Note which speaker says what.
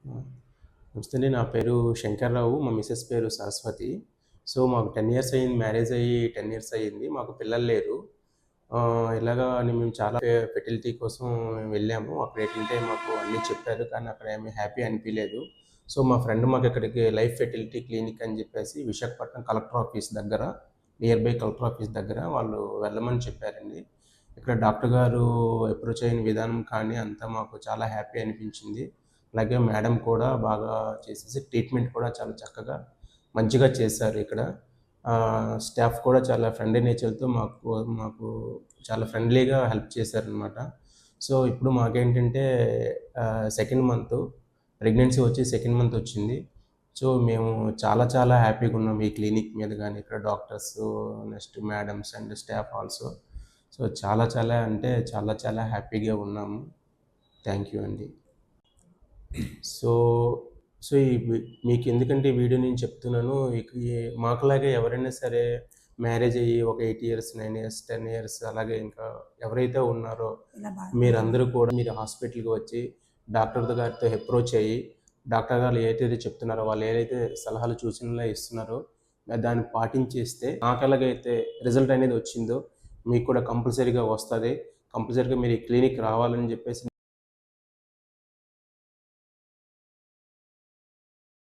Speaker 1: ఆ! నమస్తే అండి. నా పేరు శంకర్రావు. మా మిసెస్ పేరు సరస్వతి. సో, మాకు 10 ఇయర్స్ అయింది. మ్యారేజ్ అయ్యి 10 ఇయర్స్ అయ్యింది. మాకు పిల్లలు లేరు. ఇలాగా అని మేము చాలా ఫెర్టిలిటీ కోసం వెళ్ళాము. అక్కడేంటంటే మాకు అన్నీ చెప్పారు. కానీ అక్కడ ఏమి హ్యాపీ అనిపియలేదు. సో, మా ఫ్రెండ్ మాకు ఇక్కడికి లైఫ్ ఫెర్టిలిటీ క్లినిక్ అని చెప్పేసి విశాఖపట్నం కలెక్టర్ ఆఫీస్ దగ్గర, నియర్ బై కలెక్టర్ ఆఫీస్ దగ్గర వాళ్ళు వెళ్ళమని చెప్పారండి. ఇక్కడ డాక్టర్ గారు అప్రోచ్ అయిన విధానం కానీ అంతా మాకు చాలా హ్యాపీ అనిపించింది. అలాగే మేడం కూడా బాగా చేసేసి ట్రీట్మెంట్ కూడా చాలా చక్కగా, మంచిగా చేశారు ఇక్కడ. స్టాఫ్ కూడా చాలా ఫ్రెండ్లీ నేచర్‌తో మాకు మాకు చాలా ఫ్రెండ్లీగా హెల్ప్ చేశారనమాట. సో, ఇప్పుడు మాకేంటంటే సెకండ్ మంతు ప్రెగ్నెన్సీ వచ్చి సెకండ్ మంత్ వచ్చింది. సో, మేము చాలా చాలా హ్యాపీగున్నాం ఈ క్లినిక్ మీద గాని, ఇక్కడ doctors, next madams and staff also. So, చాలా చాలా అంటే చాలా చాలా హ్యాపీగా ఉన్నాము. థ్యాంక్ యూ అండి. సో, సో, మీకెందుకంటే ఈ వీడియో నేను చెప్తున్నాను. మాకులాగే ఎవరైనా సరే మ్యారేజ్ అయ్యి ఒక 8 ఇయర్స్, 9 ఇయర్స్, 10 ఇయర్స్ అలాగే ఇంకా ఎవరైతే ఉన్నారో మీరందరూ కూడా మీరు హాస్పిటల్‌కి వచ్చి డాక్టర్ గారితో అప్రోచ్ అయ్యి, డాక్టర్ గారు ఏదైతే చెప్తున్నారో వాళ్ళు ఏదైతే సలహాలు సూచనలు ఇస్తున్నారో దాన్ని పాటించేస్తే నాకెలాగైతే రిజల్ట్ అనేది వచ్చిందో మీకు కూడా కంపల్సరీగా వస్తది. కంపల్సరీగా మీరు ఈ క్లినిక్ రావాలని చెప్పేసి